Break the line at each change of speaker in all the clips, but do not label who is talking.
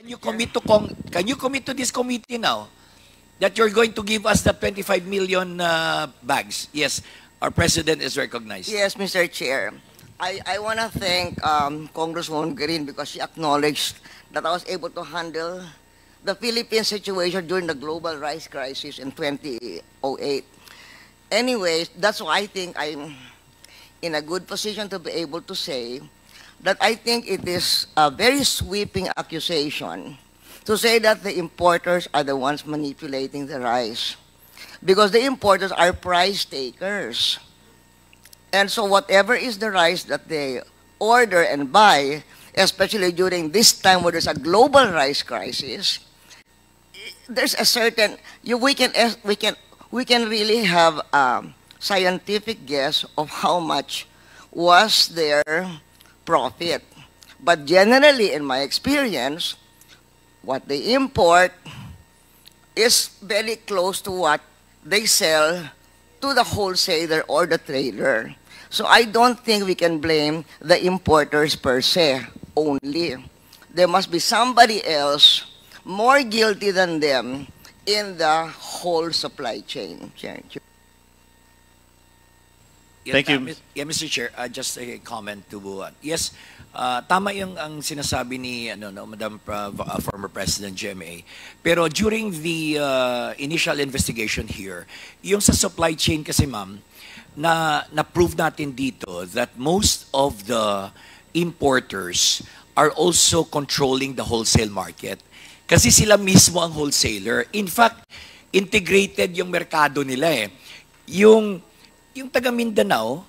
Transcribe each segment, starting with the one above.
Can you commit to this committee now that you're going to give us the 25 million bags? Yes, our president is recognized.
Yes, Mr. Chair. I want to thank Congresswoman Green because she acknowledged that I was able to handle the Philippine situation during the global rice crisis in 2008. Anyways, that's why I think I'm in a good position to be able to say that I think it is a very sweeping accusation to say that the importers are the ones manipulating the rice, because the importers are price takers. And so whatever is the rice that they order and buy, especially during this time where there's a global rice crisis, there's a certain, we can really have a scientific guess of how much was their profit. But generally, in my experience, what they import is very close to what they sell to the wholesaler or the trader. So I don't think we can blame the importers per se only. There must be somebody else more guilty than them in the whole supply chain.
Thank you.
Yeah, Mr. Chair, just a comment to yes, tama yung ang sinasabi ni Madam former President GMA. Pero during the initial investigation here, yung sa supply chain kasi ma'am, na-prove natin dito that most of the importers are also controlling the wholesale market. Kasi sila mismo ang wholesaler. In fact, integrated yung merkado nila eh. Yung taga Mindanao,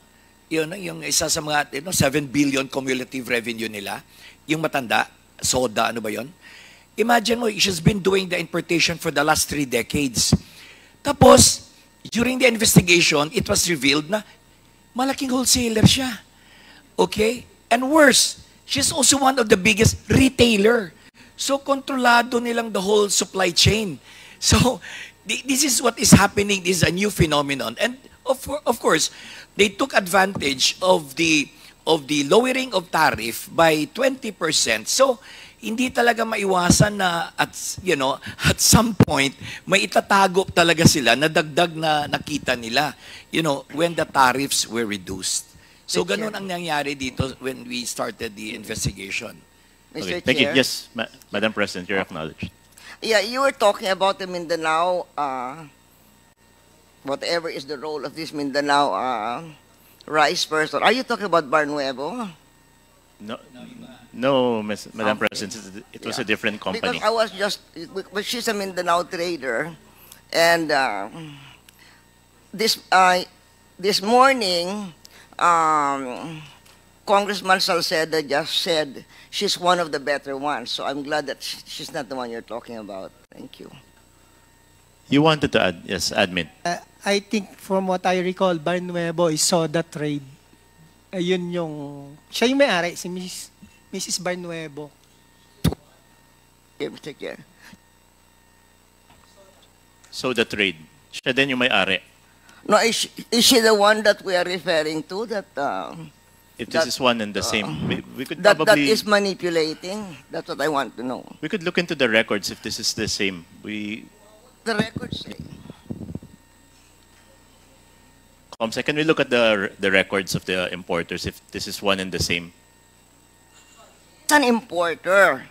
yung isa sa mga 7 billion cumulative revenue nila, yung matanda, soda, ano ba yon? Imagine mo, she's been doing the importation for the last 3 decades. Tapos, during the investigation, it was revealed na malaking wholesaler siya. Okay? And worse, she's also one of the biggest retailer. So, kontrolado nilang the whole supply chain. So, this is what is happening. This is a new phenomenon. And of course, they took advantage of the lowering of tariff by 20%. So, hindi talaga maiwasan na at some point may itatago talaga sila na dagdag na nakita nila when the tariffs were reduced. So ganun ang nangyari dito when we started the investigation.
Okay, thank you. Yes, Madam President, you're acknowledged.
Yeah, you were talking about the Mindanao, whatever is the role of this Mindanao rice person. Are you talking about Bar Nuevo?
No, Madam President, it was a different company.
Because I was but she's a Mindanao trader, and this morning, Congressman Salceda just said she's one of the better ones. So I'm glad that she's not the one you're talking about. Thank you.
You wanted to add, yes, admin.
I think from what I recall, Bar Nuevo is soda trade. Ayun siya yung may-ari, si Mrs. Bar Nuevo.
Okay, Mr. Chair.
Soda trade. Siya din yung may-ari.
No, is she the one that we are referring to?
If this is one and the same, we could
that
probably...
That is manipulating? That's what I want to know.
We could look into the records if this is the same.
The records say...
Comsec, can we look at the records of the importers if this is one and the same?
It's an importer.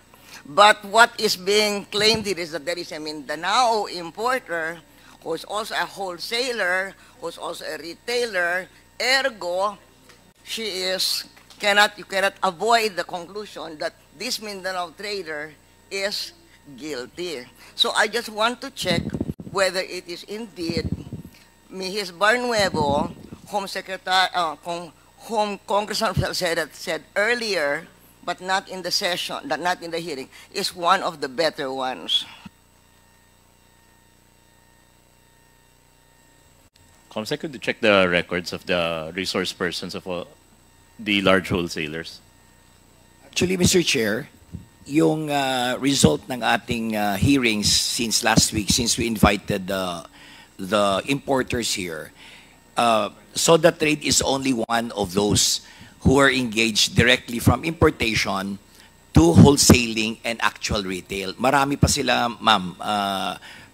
But what is being claimed here is that there is a Mindanao importer who is also a wholesaler, who is also a retailer. Ergo, you cannot avoid the conclusion that this Mindanao trader is guilty. So I just want to check whether it is indeed Mrs. Bar Nuevo, whom Congressman Salceda said earlier, but not in the session, not in the hearing, is one of the better ones.
Comsec, could you check the records of the resource persons of the large wholesalers?
Actually, Mr. Chair, yung result ng ating hearings since last week, since we invited the importers here, soda trade is only one of those who are engaged directly from importation to wholesaling and actual retail. Marami pa sila, ma'am,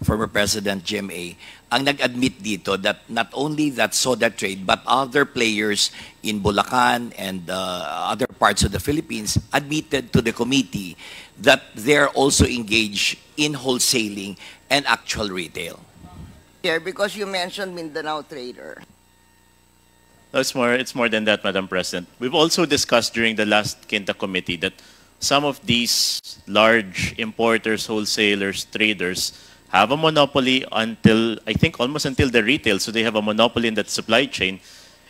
former President GMA, ang nag-admit dito that not only that soda trade, but other players in Bulacan and other parts of the Philippines admitted to the committee that they're also engaged in wholesaling and actual retail.
Chair, because you mentioned Mindanao Trader.
No, it's more than that, Madam President. We've also discussed during the last Quinta Committee that some of these large importers, wholesalers, traders have a monopoly until, I think, almost until the retail. So they have a monopoly in that supply chain.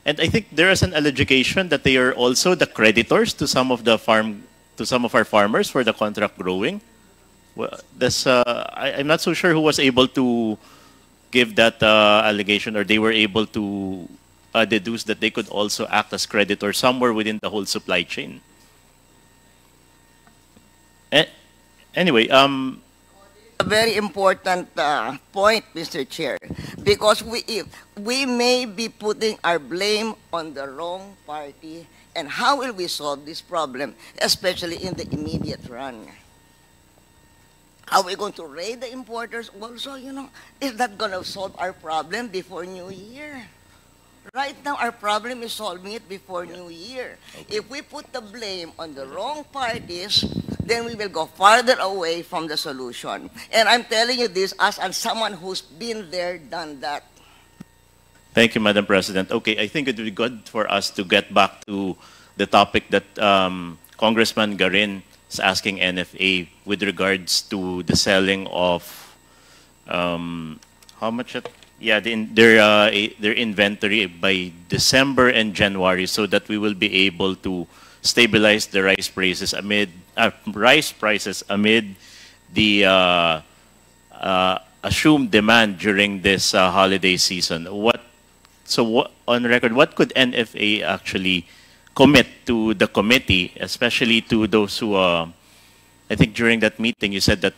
And I think there is an allegation that they are also the creditors to some of our farmers for the contract growing. Well, I'm not so sure who was able to give that allegation, or they were able to deduce that they could also act as creditors somewhere within the whole supply chain. Anyway,
A very important point, Mr. Chair, because we may be putting our blame on the wrong party, and how will we solve this problem, especially in the immediate run? Are we going to raid the importers also? Is that going to solve our problem before New Year? Right now, our problem is solving it before New Year. Okay. If we put the blame on the wrong parties, then we will go farther away from the solution. And I'm telling you this as someone who's been there, done that.
Thank you, Madam President. Okay, I think it would be good for us to get back to the topic that Congressman Garin is asking NFA with regards to the selling of how much? Their inventory by December and January, so that we will be able to stabilize the rice prices amid the assumed demand during this holiday season. On record, what could NFA actually commit to the committee, especially to those who, I think during that meeting you said that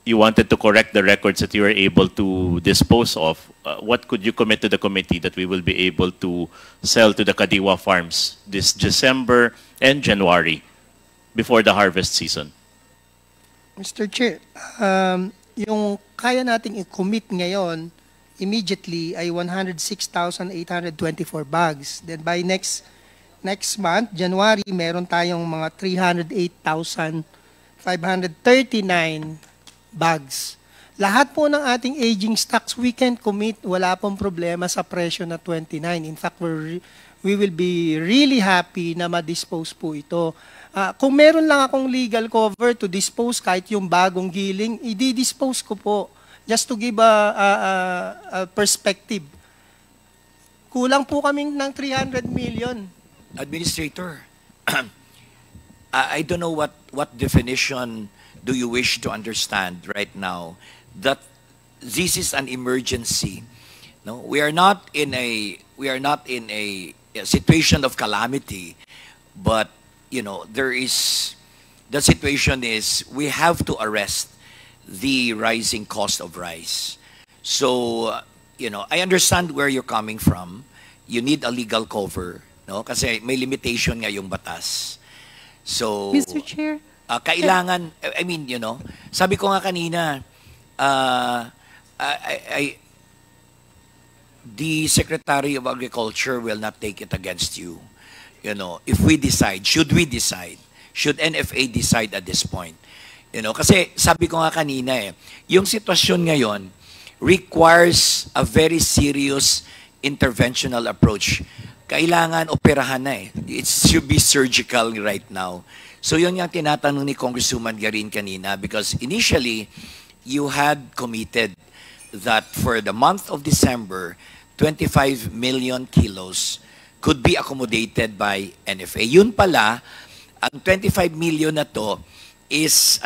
you wanted to correct the records that you were able to dispose of. What could you commit to the committee that we will be able to sell to the Kadiwa farms this December and January before the harvest season?
Mr. Chair, yung kaya nating i-commit ngayon immediately ay 106,824 bags. Then by next month, January, meron tayong mga 308,539 bags. Lahat po ng ating aging stocks, we can commit, wala pong problema sa presyo na 29. In fact, we will be really happy na ma-dispose po ito. Kung meron lang akong legal cover to dispose kahit yung bagong giling, i-dispose ko po. Just to give a perspective. Kulang po kaming ng 300 million.
Administrator, I don't know what definition do you wish to understand right now that this is an emergency. No, we are not in a situation of calamity, but the situation is we have to arrest the rising cost of rice. So, I understand where you're coming from. You need a legal cover, no? Kasi may limitation nga yung batas. So,
Mr. Chair,
kailangan, sabi ko nga kanina, the Secretary of Agriculture will not take it against you. If we decide, should NFA decide at this point? Kasi sabi ko nga kanina yung sitwasyon ngayon requires a very serious interventional approach. Kailangan operahan na It should be surgical right now. So yun yung tinatanong ni Congresswoman Garin kanina, because initially, you had committed that for the month of December, 25 million kilos could be accommodated by NFA. Yun pala, ang 25 million na to is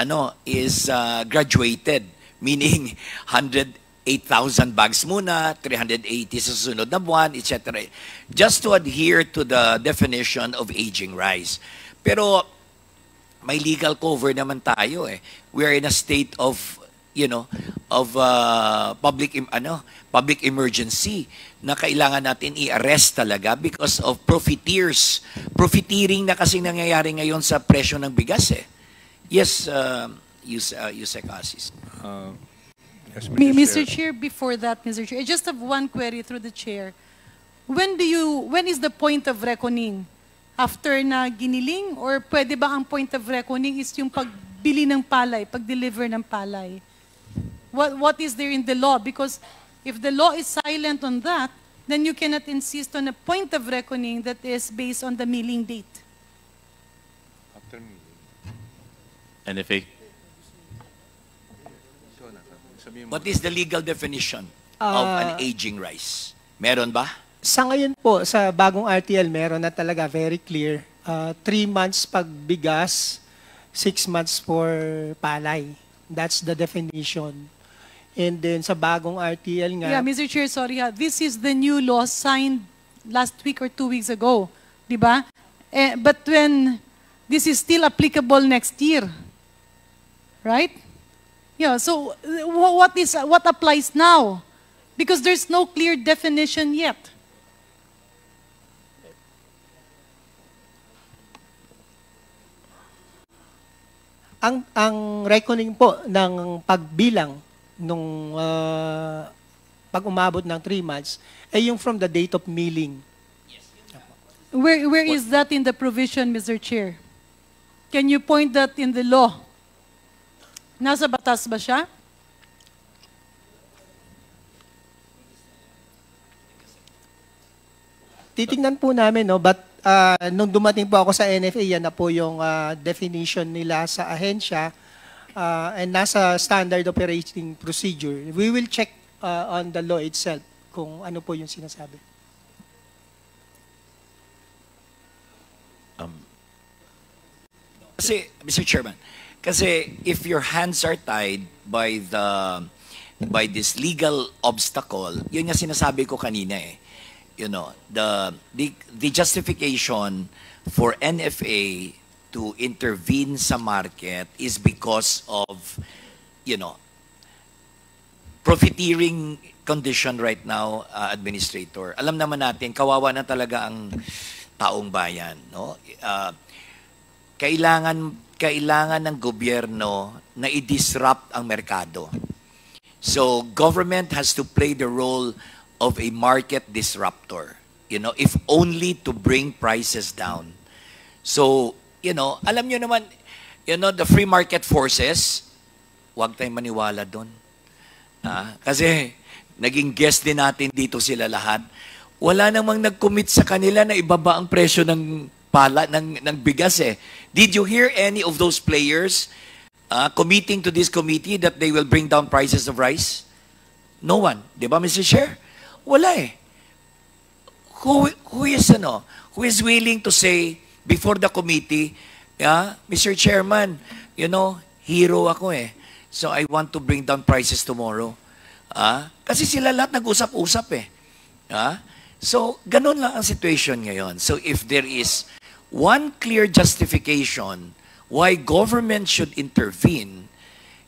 graduated, meaning 108,000 bags muna, 380 sa sunod na buwan, etc. Just to adhere to the definition of aging rice. Pero may legal cover naman tayo We are in a state of you know, of public emergency na kailangan natin i-arrest talaga because of profiteers. Profiteering na kasi nangyayari ngayon sa presyo ng bigas eh. Yes, Yusek Asis.
Yes,
Mr. Chair, before that, Mr. Chair, I just have one query through the chair. When is the point of reckoning? After na giniling, or pwede ba ang point of reckoning is yung pagbili ng palay, pag-deliver ng palay? What is there in the law? Because if the law is silent on that, then you cannot insist on a point of reckoning that is based on the milling date.
NFA.
What is the legal definition of an aging rice? Meron ba?
Sa ngayon po, sa bagong RTL, meron na talaga very clear. 3 months pag bigas, 6 months for palay. That's the definition. And then sa bagong RTL nga,
Yeah, Mr. Chair, sorry ha. This is the new law signed last week or 2 weeks ago. Di ba? But when this is still applicable next year. Right? Yeah, so what applies now? Because there's no clear definition yet.
ang reckoning po ng pagbilang nung pag umabot ng 3 months ay yung from the date of milling.
Where is that in the provision, Mr. Chair? Can you point that in the law? Nasa batas ba siya?
Titingnan po namin, no, but nung dumating po ako sa NFA, yan na po yung definition nila sa ahensya and nasa standard operating procedure. We will check on the law itself kung ano po yung sinasabi.
Kasi, Mr. Chairman, kasi if your hands are tied by this legal obstacle, yun yung sinasabi ko kanina eh. You know, the justification for NFA to intervene sa market is because of, you know, profiteering condition right now, Administrator. Alam naman natin, kawawa na talaga ang taong bayan, no? Kailangan ng gobyerno na i-disrupt ang merkado. So, government has to play the role of a market disruptor, you know, if only to bring prices down. So, you know, alam nyo naman, you know, the free market forces, huwag tayong maniwala doon. Kasi, naging guest din natin dito sila lahat. Wala namang nag-commit sa kanila na ibaba ang presyo ng ng bigas eh. Did you hear any of those players committing to this committee that they will bring down prices of rice? No one. Di ba, Mr. Chair? Wala eh. Who is willing to say before the committee, Mr. Chairman, you know, hero ako eh. So I want to bring down prices tomorrow. Kasi sila lahat nag-usap-usap eh. So, ganun lang ang situation ngayon. So if there is one clear justification why government should intervene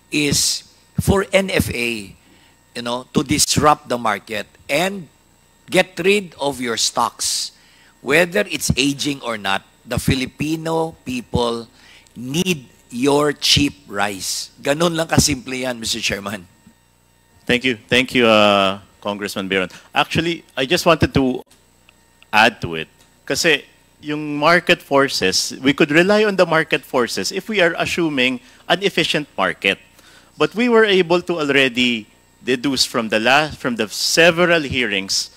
is for NFA, you know, to disrupt the market and get rid of your stocks. Whether it's aging or not, the Filipino people need your cheap rice. Ganun lang kasimple yan, Mr. Chairman.
Thank you. Thank you, Congressman Biron. Actually, I just wanted to add to it. Kasi yung market forces, we could rely on the market forces if we are assuming an efficient market. But we were able to already deduce from the several hearings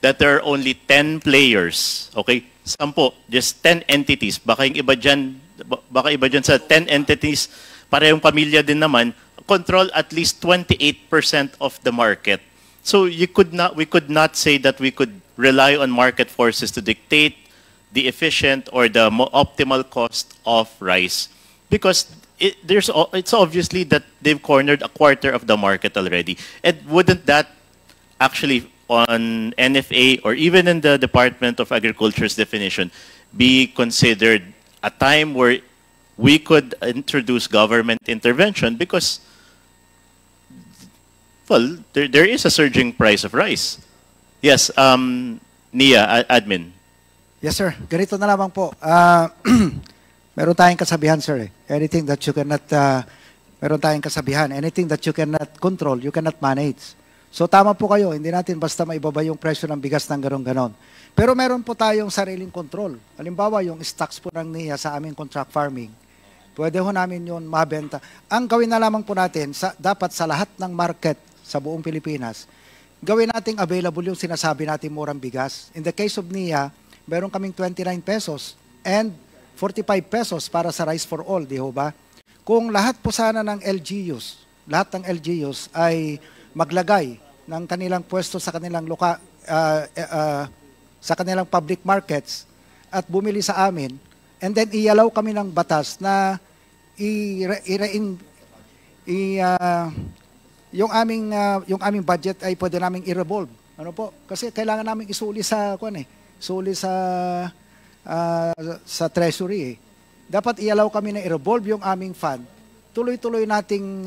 that there are only 10 players. Okay? 10, just 10 entities. Baka iba dyan sa 10 entities, parehong pamilya din naman, control at least 28% of the market. So we could not say that we could rely on market forces to dictate the efficient or the optimal cost of rice, because it's obviously that they've cornered a quarter of the market already. And wouldn't that actually, on NFA or even in the Department of Agriculture's definition, be considered a time where we could introduce government intervention? Because well, there is a surging price of rice. Yes, Nia, admin.
Yes, sir. Ganito na lamang po. Meron tayong kasabihan, sir. Anything that you cannot, meron tayong kasabihan. Anything that you cannot control, you cannot manage. So tama po kayo. Hindi natin basta maibaba yung presyo ng bigas ng ganon-ganon. Pero meron po tayong sariling control. Halimbawa, yung stocks po ng NIA sa aming contract farming. Pwede ho namin yun mabenta. Ang gawin na lamang po natin, dapat sa lahat ng market sa buong Pilipinas, gawin nating available yung sinasabi natin murang bigas. In the case of NIA, meron kaming 29 pesos and 45 pesos para sa rice for all, di ho ba? Kung lahat po sana ng LGUs, lahat ng LGUs ay maglagay ng kanilang pwesto sa kanilang sa kanilang public markets at bumili sa amin, and then ialaw kami ng batas na yung aming budget ay pwede naming i-revolve. Ano po? Kasi kailangan naming isuli sa sa treasury. Dapat ialaw kami na i-revolve yung aming fund. Tuloy-tuloy nating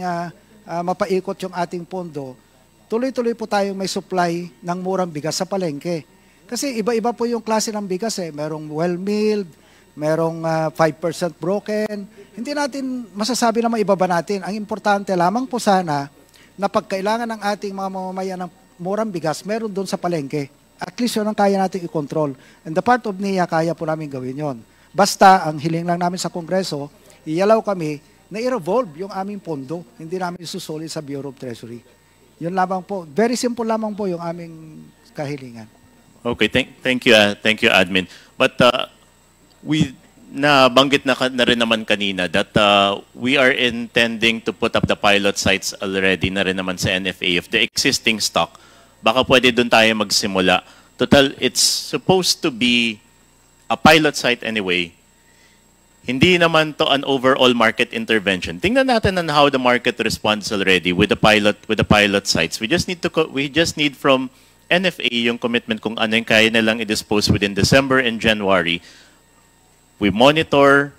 mapaikot yung ating pondo. Tuloy-tuloy po tayong may supply ng murang bigas sa palengke. Kasi iba-iba po yung klase ng bigas eh. Merong well-milled, merong 5% broken. Hindi natin masasabi na maibaba natin. Ang importante lamang po sana na pagkailangan ng ating mga mamamayan ng murang bigas, meron doon sa palengke. At least yun ang kaya natin i-control. And the part of NIA, kaya po namin gawin yon. Basta, ang hiling lang namin sa Kongreso, ialaw kami na i-revolve yung aming pondo. Hindi namin isusuli sa Bureau of Treasury. Yun lamang po. Very simple lamang po yung aming kahilingan.
Okay, thank you, admin. But nabanggit na rin naman kanina that we are intending to put up the pilot sites already na rin naman sa NFA of the existing stock. Baka pwede doon tayo magsimula. Total, it's supposed to be a pilot site anyway. Hindi naman to an overall market intervention. Tingnan natin on how the market responds already with the pilot sites. We just need from NFA yung commitment kung ano yung kaya nilang i-dispose within December and January. We monitor,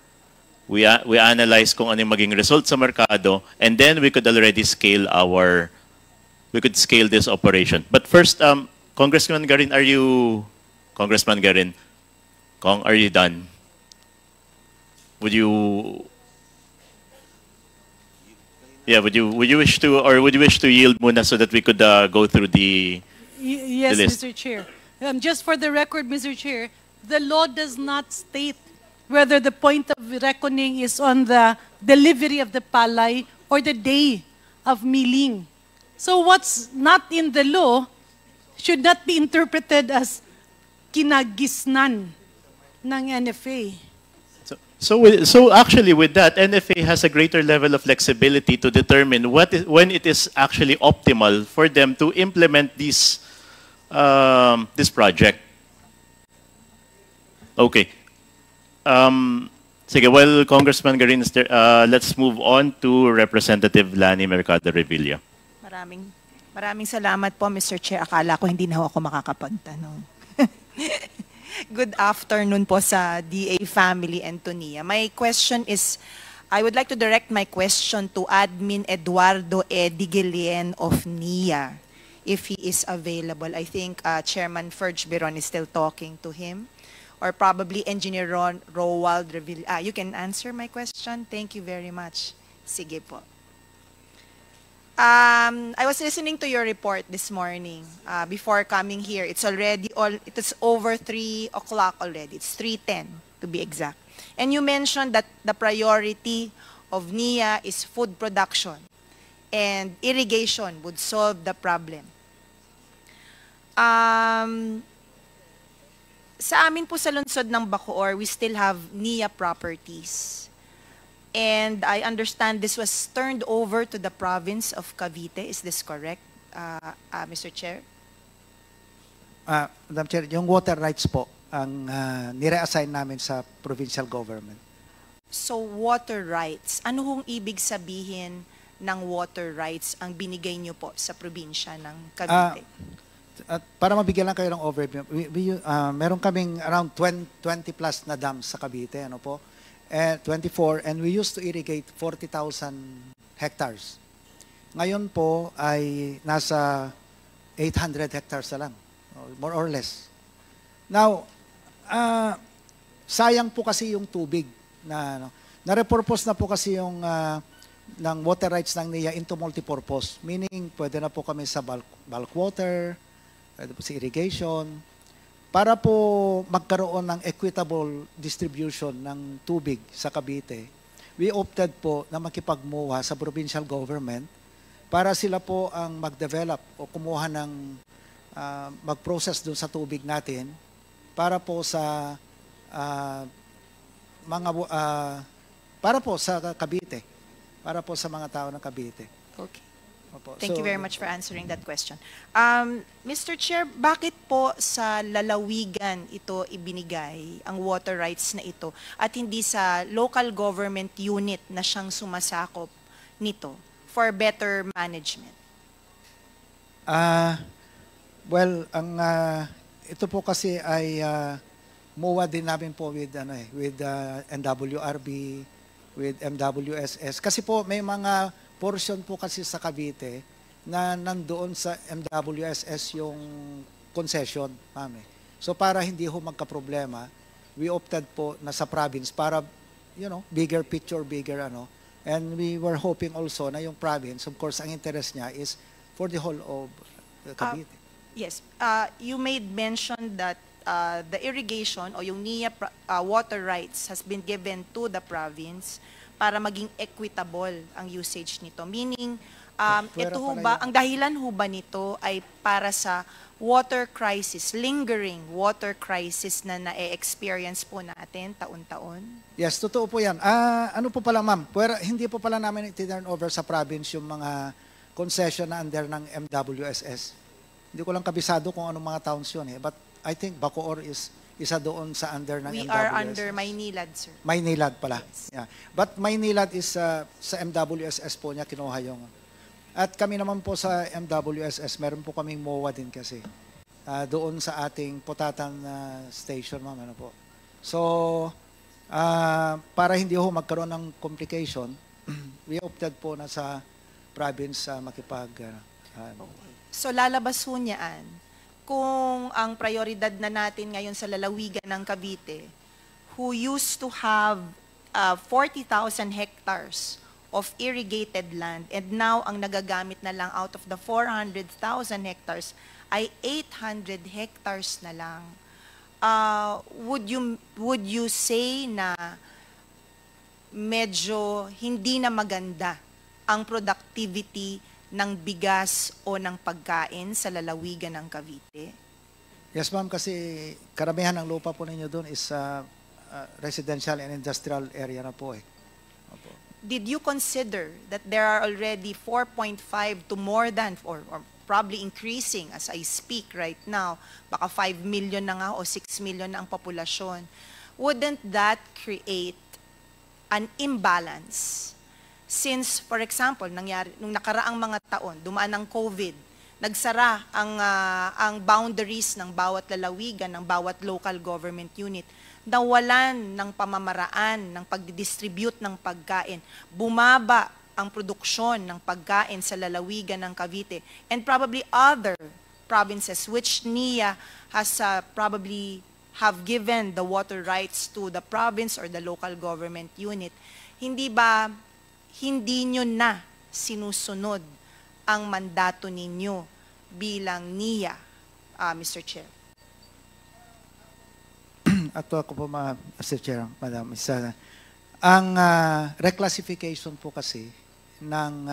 we analyze kung ano yung maging result sa merkado, and then we could already scale this operation. But first, Congressman Garin, are you done? Would you wish to yield muna so that we could go through the
Yes,
list?
Mr. Chair. Just for the record, Mr. Chair, the law does not state whether the point of reckoning is on the delivery of the palay or the day of milling. So what's not in the law should not be interpreted as kinagisnan ng NFA.
So actually with that, NFA has a greater level of flexibility to determine when it is actually optimal for them to implement this project. Okay. Sige, well, Congressman Garin, let's move on to Representative Lani Mercado Revilla.
Maraming salamat po, Mr. Chair. Akala ko hindi na ako makakapagtanong. Good afternoon po sa DA family and to NIA. My question is, I would like to direct my question to Admin Eduardo Edigilien of NIA, if he is available. I think Chairman Ferge Biron is still talking to him. Or probably Engineer Roald Revilla. You can answer my question. Thank you very much. Sige po. I was listening to your report this morning before coming here. It is over 3 o'clock already. It's 3:10 to be exact. And you mentioned that the priority of NIA is food production and irrigation would solve the problem. Sa amin po sa lungsod ng Bacoor, we still have NIA properties. And I understand this was turned over to the province of Cavite. Is this correct, Mr. Chair?
Madam Chair, yung water rights po ang nire-assign namin sa provincial government.
So water rights, ano hong ibig sabihin ng water rights ang binigay niyo po sa probinsya ng Cavite?
At para mabigyan lang kayo ng overview, meron kaming around 20 plus na dams sa Cavite, ano po? 24, and we used to irrigate 40,000 hectares. Ngayon po ay nasa 800 hectares na lang, more or less. Now, sayang po kasi yung tubig na na-repurpose na po kasi yung ng water rights ng NIA into multipurpose. Meaning, pwede na po kami sa bulk water, pwede po sa irrigation, para po magkaroon ng equitable distribution ng tubig sa Cavite. We opted po na makipagmuha sa provincial government para sila po ang mag-develop o kumuha ng mag-process doon sa tubig natin para po sa para po sa Cavite, para po sa mga tao ng Cavite.
Okay.
Opo.
Thank
So,
you very much for answering that question. Mr. Chair, bakit po sa lalawigan ito ibinigay, ang water rights na ito, at hindi sa local government unit na siyang sumasakop nito for better management?
Well, ito po kasi ay MOA din namin po with NWRB, with MWSS. Kasi po may mga portion po kasi sa Cavite na nandoon sa MWSS yung concession, ma'am. So para hindi ho magka-problema, we opted po na sa province para, bigger picture, bigger And we were hoping also na yung province, of course, ang interest niya is for the whole of Cavite.
Yes. You made mention that the irrigation o yung NIA water rights has been given to the province para maging equitable ang usage nito. Meaning, ito ho ba, ang dahilan ho ba nito ay para sa water crisis, lingering water crisis na na-experience po natin taon-taon?
Yes, totoo po yan. Ano po pala, ma'am? Hindi po pala namin i-turn over sa province yung mga concession na under ng MWSS. Hindi ko lang kabisado kung anong mga towns yun But I think Bacoor is isa doon sa under ng MWSS.
We are under Maynilad, sir.
Maynilad pala.
Yes.
Yeah. But Maynilad is sa MWSS po niya kinuha yung. At kami naman po sa MWSS, meron po kaming MOA din kasi. Doon sa ating Potatan station, ma'am. Po. So, para hindi ho magkaroon ng complication, we opted po na sa province
So, lalabas ho niyaan kung ang prioridad na natin ngayon sa lalawigan ng Cavite, who used to have 40,000 hectares of irrigated land, and now ang nagagamit na lang out of the 400,000 hectares ay 800 hectares na lang. Would you say na medyo hindi na maganda ang productivity ng bigas o ng pagkain sa lalawigan ng Cavite?
Yes, ma'am, kasi karamihan ng lupa po ninyo doon is residential and industrial area na po Opo.
Did you consider that there are already 4.5 to more than, or probably increasing as I speak right now, baka 5 million na nga o 6 million na ang populasyon? Wouldn't that create an imbalance? Since, for example, nangyari, nung nakaraang mga taon, dumaan ng COVID, nagsara ang boundaries ng bawat lalawigan, ng bawat local government unit, nawalan ng pamamaraan ng pagdidistribute ng pagkain, bumaba ang produksyon ng pagkain sa lalawigan ng Cavite, and probably other provinces which NIA has probably have given the water rights to the province or the local government unit. Hindi nyo na sinusunod ang mandato ninyo bilang NIA, Mr. Chair?
Ato ako po, Mr. Chair, Madam. Ang reclassification po kasi ng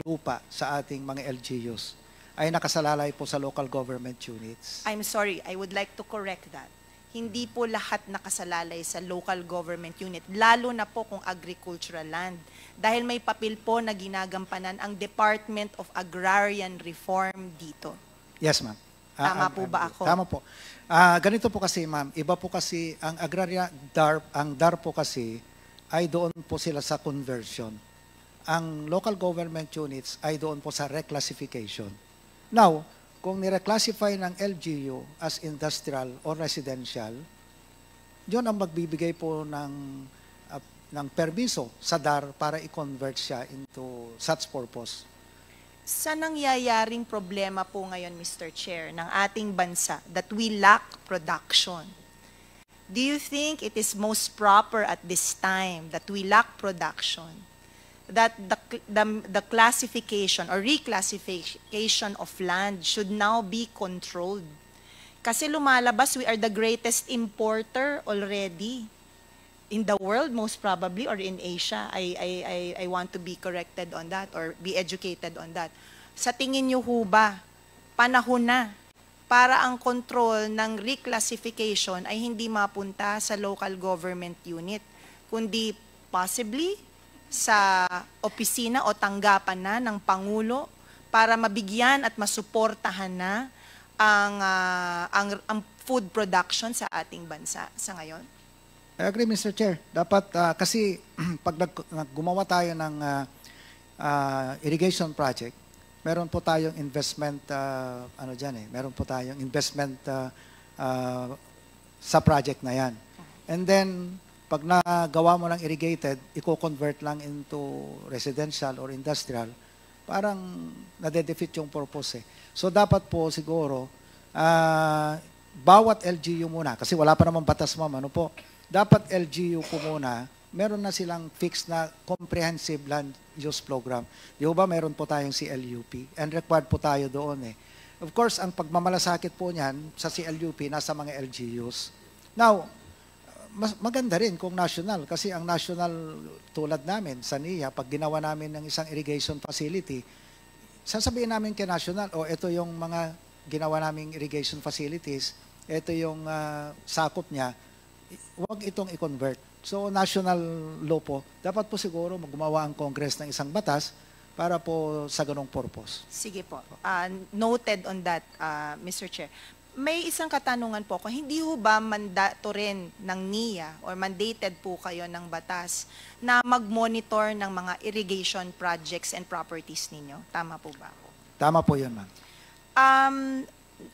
lupa sa ating mga LGUs ay nakasalalay po sa local government units.
I'm sorry, I would like to correct that. Hindi po lahat nakasalalay sa local government unit, lalo na po kung agricultural land. Dahil may papel po na ginagampanan ang Department of Agrarian Reform dito.
Yes, ma'am.
Tama po ba ako?
Tama po. Ganito po kasi, ma'am, iba po kasi, ang DAR po kasi, ay doon po sila sa conversion. Ang local government units ay doon po sa reclassification. Now, kung nire-classify ng LGU as industrial or residential, yun ang magbibigay po ng permiso sa DAR para i-convert siya into such purpose.
Sa nangyayaring problema po ngayon, Mr. Chair, ng ating bansa, that we lack production, do you think it is most proper at this time that we lack production, that the classification or reclassification of land should now be controlled? Kasi lumalabas, we are the greatest importer already in the world, most probably, or in Asia. I want to be corrected on that or be educated on that. Sa tingin niyo ho ba, panahon na para ang control ng reclassification ay hindi mapunta sa local government unit, kundi possibly sa opisina o tanggapan na ng Pangulo para mabigyan at masuportahan na ang food production sa ating bansa sa ngayon?
I agree, Mr. Chair. Dapat, kasi pag gumawa tayo ng irrigation project, meron po tayong investment, meron po tayong investment sa project na yan. And then, pag nagawa mo ng irrigated, i-convert lang into residential or industrial, parang nade-defeat yung purpose eh. So, dapat po siguro, bawat LGU muna, kasi wala pa namang batas, ma'am, ano po, dapat LGU po muna, meron na silang fixed na comprehensive land use program. Di ba meron po tayong CLUP and required po tayo doon eh. Of course, ang pagmamalasakit po niyan sa CLUP nasa mga LGUs. Now, maganda rin kung national kasi ang national tulad namin sa NIA, pag ginawa namin ng isang irrigation facility, sasabihin namin kay national, ito yung mga ginawa naming irrigation facilities, ito yung sakop niya, huwag itong i-convert. So, national law po, dapat po siguro gumawa ang Congress ng isang batas para po sa ganong purpose.
Sige po. Noted on that, Mr. Chair. May isang katanungan po ko, hindi ho ba mandato rin ng NIA or mandated po kayo ng batas na mag-monitor ng mga irrigation projects and properties ninyo? Tama po ba?
Tama po yun, ma'am.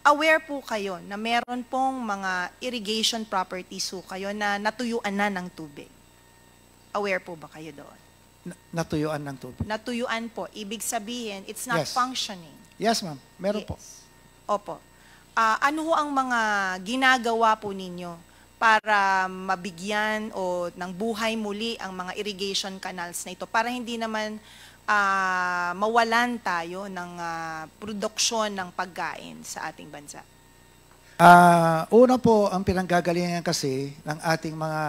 Aware po kayo na meron pong mga irrigation properties po kayo na natuyuan na ng tubig? Aware po ba kayo doon?
Natuyuan ng tubig?
Natuyuan po. Ibig sabihin, it's not
Yes.
functioning.
Yes, ma'am. Meron
Yes.
po.
Opo. Ano ho ang mga ginagawa po ninyo para mabigyan o ng buhay muli ang mga irrigation canals na ito para hindi naman mawalan tayo ng produksyon ng pagkain sa ating bansa?
Una po, ang pinanggagalingan kasi ng ating mga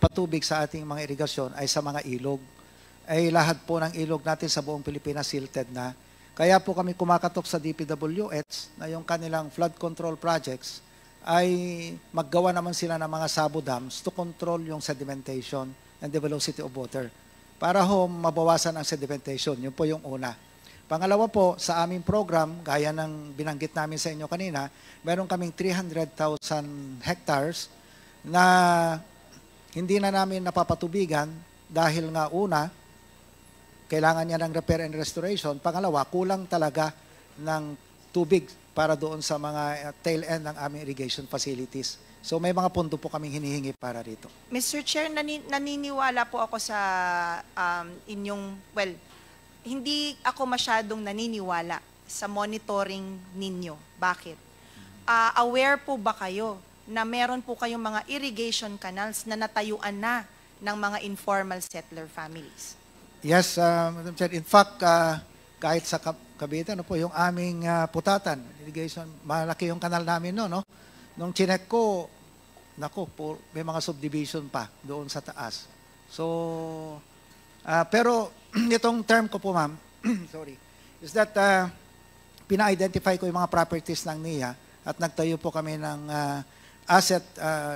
patubig sa ating mga irigasyon ay sa mga ilog. Ay lahat po ng ilog natin sa buong Pilipinas silted na. Kaya po kami kumakatok sa DPWH na yung kanilang flood control projects ay maggawa naman sila ng mga sabo dams to control yung sedimentation and the velocity of water para ho mabawasan ang sedimentation. Yun po yung una. Pangalawa po, sa aming program, gaya ng binanggit namin sa inyo kanina, meron kaming 300,000 hectares na hindi na namin napapatubigan dahil nga una, kailangan niya ng repair and restoration. Pangalawa, kulang talaga ng tubig para doon sa mga tail end ng aming irrigation facilities. So may mga pondo po kaming hinihingi para rito.
Mr. Chair, naniniwala po ako sa inyong, hindi ako masyadong naniniwala sa monitoring ninyo. Bakit? Aware po ba kayo na meron po kayong mga irrigation canals na natayuan na ng mga informal settler families?
Yes, Madam Chair. In fact, kahit sa Cavite, yung aming putatan, irrigation, malaki yung kanal namin no? Nung chinek ko, may mga subdivision pa doon sa taas. So, pero itong term ko po, ma'am, sorry, is that pina-identify ko yung mga properties ng NIA at nagtayo po kami ng Asset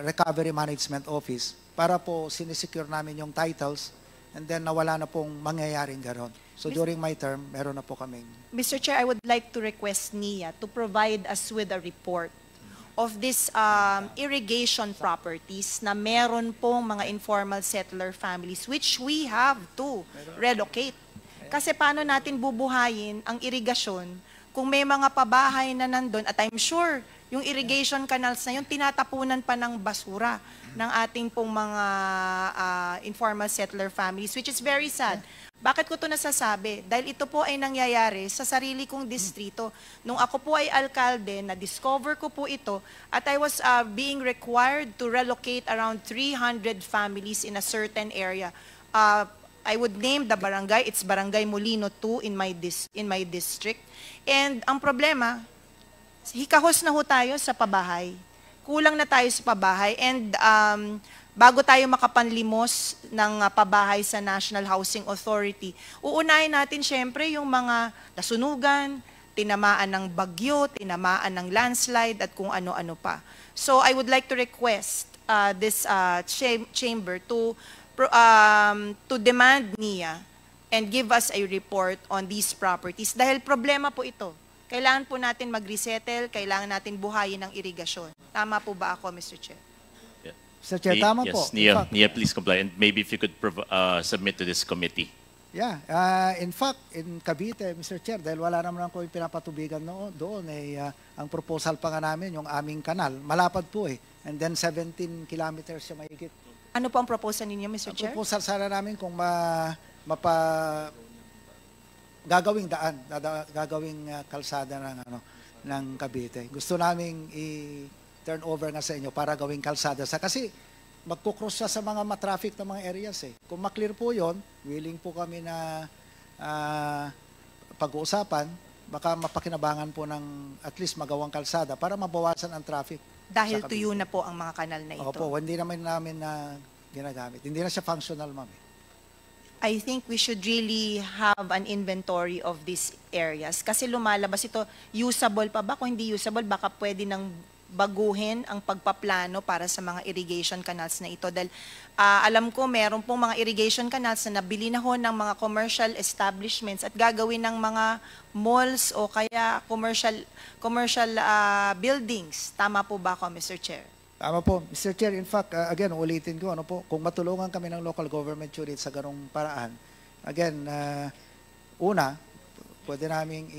Recovery Management Office para po sinisecure namin yung titles and then nawala na pong mangyayaring garon. So during my term, meron na po kaming...
Mr. Chair, I would like to request NIA to provide us with a report of this irrigation properties na meron pong mga informal settler families which we have to relocate. Kasi paano natin bubuhayin ang irigasyon kung may mga pabahay na nandun at I'm sure Yung irrigation canals na yun, tinatapunan pa ng basura ng ating pong mga informal settler families, which is very sad. Bakit ko ito nasasabi? Dahil ito po ay nangyayari sa sarili kong distrito. Nung ako po ay alkalde, na-discover ko po ito at I was being required to relocate around 300 families in a certain area. I would name the barangay, it's Barangay Molino 2 in my district. And ang problema, hikahos na ho tayo sa pabahay. Kulang na tayo sa pabahay and bago tayo makapanlimos ng pabahay sa National Housing Authority, uunahin natin syempre yung mga nasunugan, tinamaan ng bagyo, tinamaan ng landslide at kung ano-ano pa. So I would like to request this chamber to demand NIA and give us a report on these properties dahil problema po ito. Kailangan po natin mag-resettle, kailangan natin buhayin ng irigasyon. Tama po ba ako, Mr. Chair?
Mr. Chair, tama
yes,
po.
Nia, please comply. And maybe if you could submit to this committee.
Yeah. In fact, in Cavite, Mr. Chair, dahil wala naman ako yung pinapatubigan doon, ang proposal pa nga namin, yung aming kanal, malapad po eh. And then 17 kilometers siya mahigit.
Ano po ang proposal ninyo, Mr. Chair?
Ang proposal sana namin kung gagawing daan, gagawing kalsada ng Cavite. Gusto naming turn over nga sa inyo para gawing kalsada kasi magkukross siya sa mga matraffic na mga areas eh. Kung maklear po yon, willing po kami na pag-uusapan, baka mapakinabangan po ng at least magawang kalsada para mabawasan ang traffic.
Dahil tuyo na po ang mga kanal na ito.
Opo, hindi naman namin na ginagamit. Hindi na siya functional, ma'am.
I think we should really have an inventory of these areas kasi lumalabas ito, usable pa ba? Kung hindi usable, baka pwede nang baguhin ang pagpaplano para sa mga irrigation canals na ito. Dahil alam ko meron pong mga irrigation canals na nabili na ho ng mga commercial establishments at gagawin ng mga malls o kaya commercial buildings. Tama po ba ako, Mr. Chair?
Tama po, Mr. Chair. In fact, again, ulitin ko, kung matulungan kami ng local government unit sa ganung paraan, again, una, pwede naming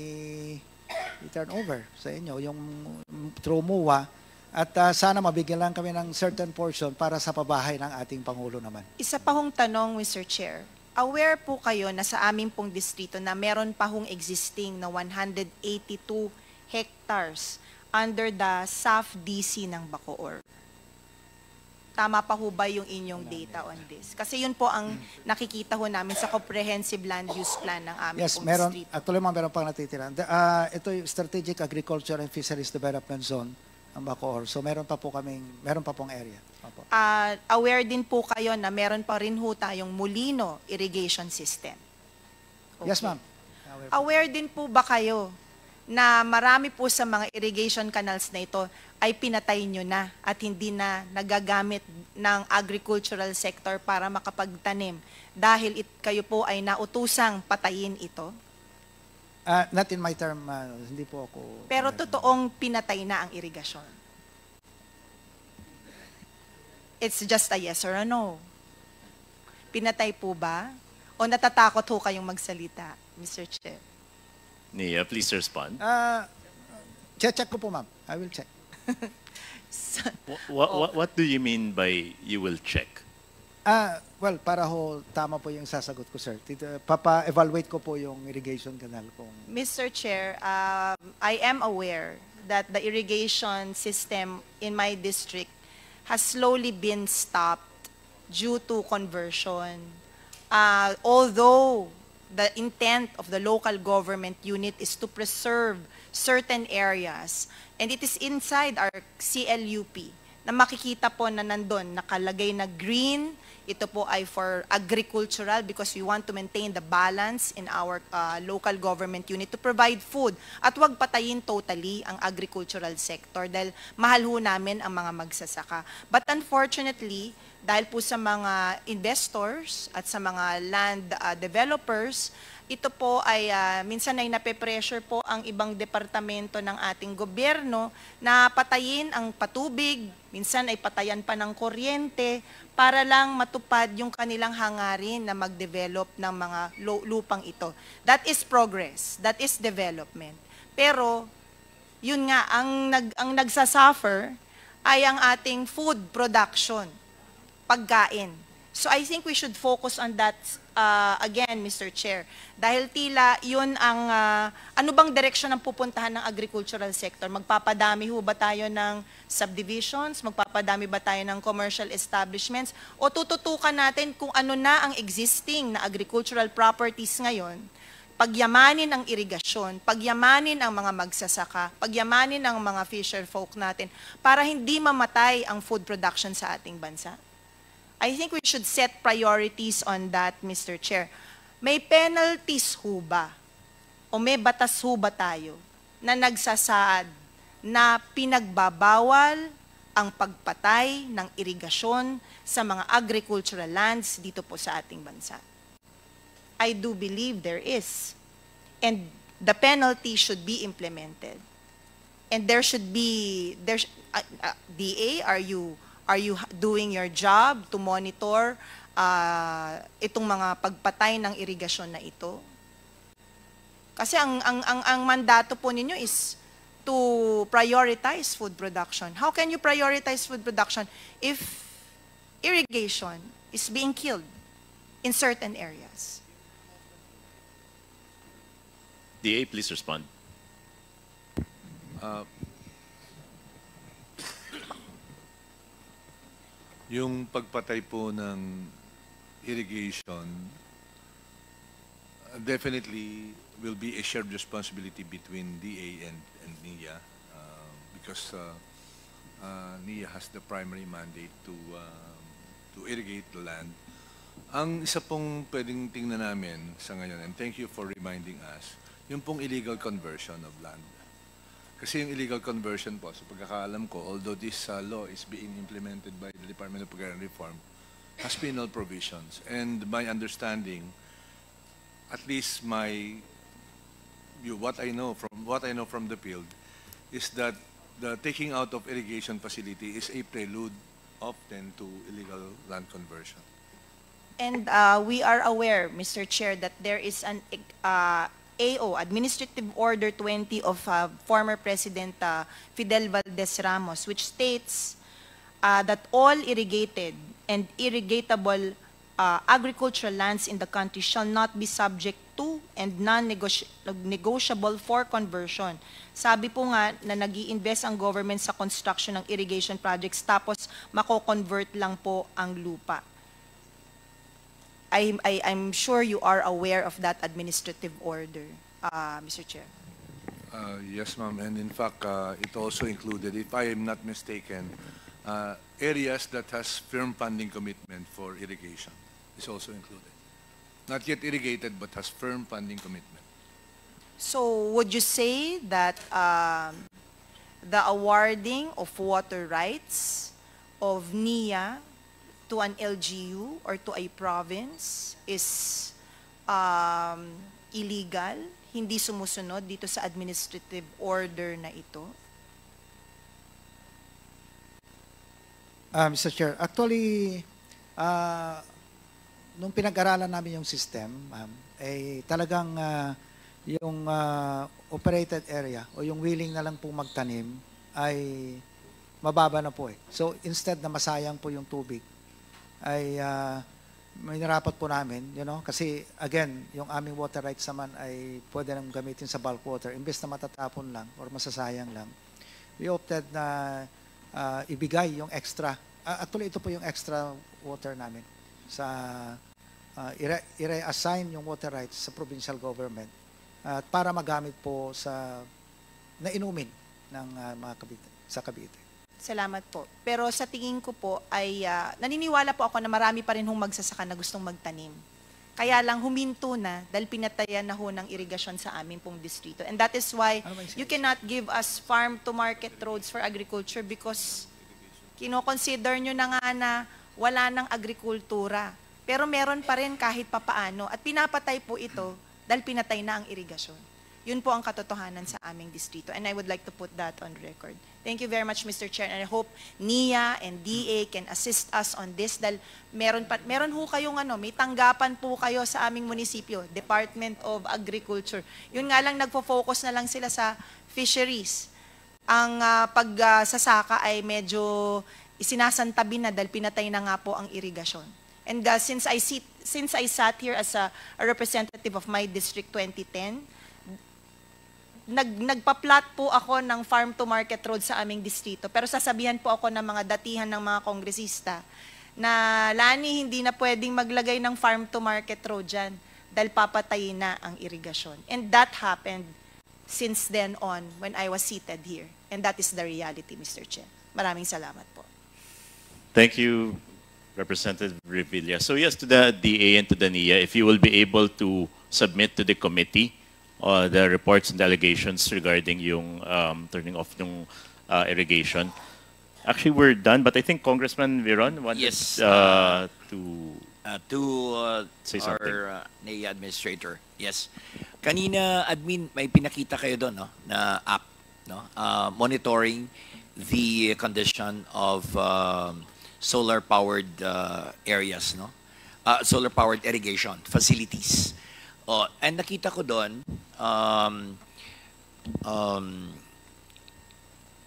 i-turn over sa inyo yung through MUA at sana mabigyan lang kami ng certain portion para sa pabahay ng ating Pangulo naman.
Isa pa hong tanong, Mr. Chair. Aware po kayo na sa aming pong distrito na meron pa hong existing na 182 hectares under the SAF-DC ng Bacoor? Tama pa ho ba yung inyong data on this? Kasi yun po ang nakikita ho namin sa comprehensive land use plan ng aming
Yes,
pong
meron.
distrito.
Actually, meron pang natitira. Ito yung Strategic Agriculture and Fisheries Development Zone ng Bacoor. So meron pa pong area. Opo.
Aware din po kayo na meron pa rin ho tayong Molino irrigation system.
Yes,
Okay.
ma'am.
Aware din po ba kayo na marami po sa mga irrigation canals na ito ay pinatay nyo na at hindi na nagagamit ng agricultural sector para makapagtanim dahil kayo po ay nautusang patayin ito?
Not in my term, hindi po ako...
Pero totoong pinatay na ang irigasyon. It's just a yes or a no. Pinatay po ba? O natatakot ho kayong magsalita, Mr. Chair?
Nia, please respond.
Check ko po, ma'am. I will check.
What do you mean by you will check?
Well, para ho, tama po yung sasagot ko, sir. Papa-evaluate ko po yung irrigation canal kung...
Mr. Chair, I am aware that the irrigation system in my district has slowly been stopped due to conversion. Although the intent of the local government unit is to preserve certain areas, and it is inside our CLUP na makikita po na nandun, nakalagay na green. Ito po ay for agricultural because we want to maintain the balance in our local government unit to provide food. At wag patayin totally ang agricultural sector dahil mahal ho namin ang mga magsasaka. But unfortunately, dahil po sa mga investors at sa mga land developers, ito po ay minsan ay nape-pressure po ang ibang departamento ng ating gobyerno na patayin ang patubig, minsan ay patayan pa ng kuryente para lang matupad yung kanilang hangarin na mag-develop ng mga lupang ito. That is progress, that is development. Pero yun nga, ang nagsasuffer ay ang ating food production, pagkain. So I think we should focus on that again, Mr. Chair. Dahil tila yun ang, ano bang direksyon ang pupuntahan ng agricultural sector? Magpapadami ho ba tayo ng subdivisions? Magpapadami ba tayo ng commercial establishments? O tututukan natin kung ano na ang existing na agricultural properties ngayon, pagyamanin ang irigasyon, pagyamanin ang mga magsasaka, pagyamanin ang mga fisher folk natin para hindi mamatay ang food production sa ating bansa? I think we should set priorities on that, Mr. Chair. May penalties ho ba? O may batas ho ba tayo na nagsasaad na pinagbabawal ang pagpatay ng irigasyon sa mga agricultural lands dito po sa ating bansa? I do believe there is. And the penalty should be implemented. And there should be, DA, are you doing your job to monitor itong mga pagpatay ng irigasyon na ito? Kasi ang mandato po ninyo is to prioritize food production. How can you prioritize food production if irrigation is being killed in certain areas?
DA, please respond.
Yung pagpatay po ng irrigation definitely will be a shared responsibility between DA and NIA because NIA has the primary mandate to irrigate the land. Ang isa pong pwedeng tingnan namin sa ngayon, and thank you for reminding us, yung pong illegal conversion of land. Kasi yung illegal conversion po, sa pagkakaalam ko, although this law is being implemented by the Department of Agrarian Reform, has penal provisions. And my understanding, at least what I know from the field, is that the taking out of irrigation facility is a prelude often to illegal land conversion.
And we are aware, Mr. Chair, that there is an AO, Administrative Order 20 of former President Fidel Valdez Ramos, which states that all irrigated and irrigatable agricultural lands in the country shall not be subject to and non-negotiable for conversion. Sabi po nga na nag-i-invest ang government sa construction ng irrigation projects tapos mako-convert lang po ang lupa. I'm sure you are aware of that administrative order, Mr. Chair.
Yes, ma'am. And in fact, it also included, if I am not mistaken, areas that has firm funding commitment for irrigation is also included. Not yet irrigated, but has firm funding commitment.
So would you say that the awarding of water rights of NIA to an LGU or to a province is illegal, hindi sumusunod dito sa administrative order na ito?
Mr. Chair, actually, nung pinag-aralan namin yung system, talagang yung operated area o yung willing na lang po magtanim ay mababa na po eh. So instead na masayang po yung tubig, ay may narapat po namin, kasi again, yung aming water rights naman ay pwede nang gamitin sa bulk water. Imbes na matatapon lang or masasayang lang, we opted na ibigay yung extra. Actually, ito po yung extra water namin sa i-reassign yung water rights sa provincial government para magamit po sa nainumin ng mga sa Cavite.
Salamat po. Pero sa tingin ko po ay naniniwala po ako na marami pa rin hong magsasaka na gustong magtanim. Kaya lang huminto na dahil pinatayan na ho ng irigasyon sa aming pong distrito. And that is why you cannot give us farm-to-market roads for agriculture because kino-consider nyo na nga na wala ng agrikultura. Pero meron pa rin kahit papaano. At pinapatay po ito dahil pinatay na ang irigasyon. Yun po ang katotohanan sa aming distrito. And I would like to put that on record. Thank you very much, Mr. Chair. And I hope NIA and DA can assist us on this dahil meron ho kayong may tanggapan po kayo sa aming munisipyo, Department of Agriculture. Yun nga lang, nagfo-focus na lang sila sa fisheries. ang pagsasaka ay medyo isinasantabi na dahil pinatay na nga po ang irigasyon. And since I sat here as a representative of my district 2010, nagpa-plot po ako ng farm to market road sa aming distrito. Pero sasabihan po ako ng mga datihan ng mga kongresista na, Lani, hindi na pwedeng maglagay ng farm to market road dyan dahil papatayin na ang irigasyon. And that happened since then on when I was seated here. And that is the reality, Mr. Chair. Maraming salamat po.
Thank you, Representative Revilla. So yes, to the DA and to the NIA, if you will be able to submit to the committee the reports and allegations regarding yung turning off yung irrigation. Actually, we're done, but I think Congressman Viron wanted
Yes, to
say something.
our NIA administrator. Yes. Kanina, admin, may pinakita kayo doon, no, na app, no, monitoring the condition of solar-powered areas, no, solar-powered irrigation facilities. And nakita ko doon,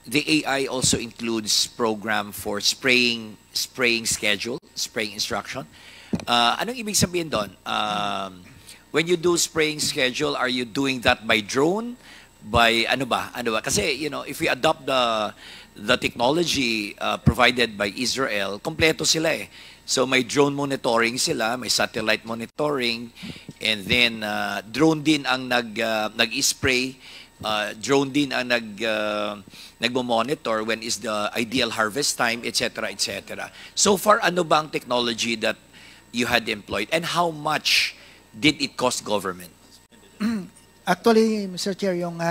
the AI also includes program for spraying schedule, spraying instruction. Anong ibig sabihin doon? When you do spraying schedule, are you doing that by drone? By ano ba? Kasi, you know, if we adopt the technology provided by Israel, kompleto sila eh. So may drone monitoring sila, may satellite monitoring, and then drone din ang nag-spray, drone din ang nagmo-monitor when is the ideal harvest time, etc., etc. So far, ano ba ang technology that you had employed, and how much did it cost government?
Actually, Mr. Chair, yung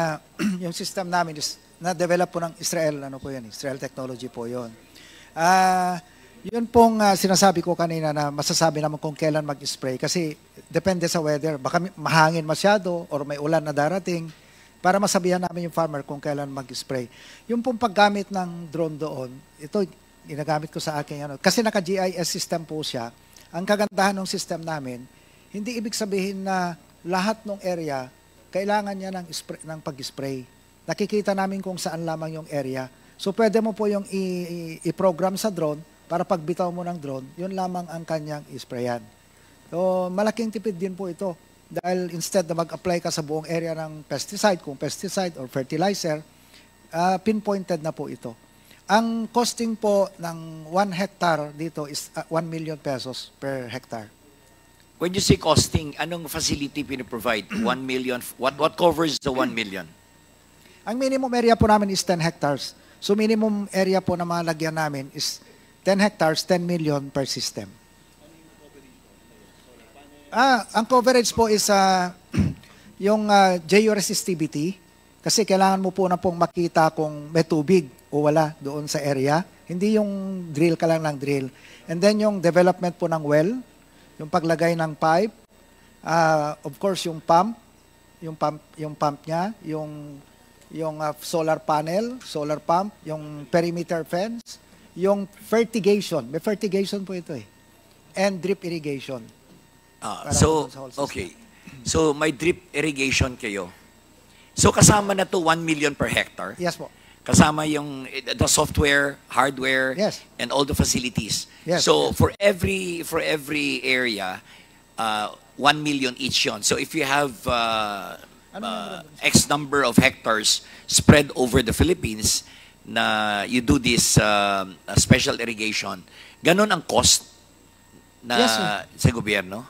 system namin is na-develop po ng Israel, Israel technology po yun. Yun pong sinasabi ko kanina na masasabi naman kung kailan mag-spray kasi depende sa weather. Baka mahangin masyado or may ulan na darating para masabihan namin yung farmer kung kailan mag-spray. Yung pong paggamit ng drone doon, ito ginagamit ko sa akin. Kasi naka-GIS system po siya. Ang kagandahan ng system namin, hindi ibig sabihin na lahat ng area kailangan niya ng pag-spray. Nakikita namin kung saan lamang yung area. So pwede mo po yung i-program sa drone para pagbitaw mo ng drone, yun lamang ang kanyang isprayan. So, malaking tipid din po ito. Dahil instead na mag-apply ka sa buong area ng pesticide, kung pesticide or fertilizer, pinpointed na po ito. Ang costing po ng 1 hectare dito is 1 million pesos per hectare.
When you say costing, anong facility piniprovide? 1 million, what covers the 1 million?
Ang minimum area po namin is 10 hectares. So, minimum area po na malagyan namin is 10 hectares, 10 million per system. Ang coverage po is yung georesistivity kasi kailangan mo po na pong makita kung may tubig o wala doon sa area. Hindi yung drill ka lang ng drill. And then yung development po ng well, yung paglagay ng pipe, of course yung pump niya, yung solar panel, solar pump, yung perimeter fence, yung fertigation. May fertigation po ito eh. And drip irrigation.
So, okay. So, may drip irrigation kayo. So, kasama na to 1 million per hectare?
Yes po.
Kasama yung the software, hardware,
yes,
and all the facilities.
Yes,
so,
yes.
For every area, 1 million each yon. So, if you have X number of hectares spread over the Philippines, na you do this special irrigation, ganon ang cost na
yes,
sa gobyerno?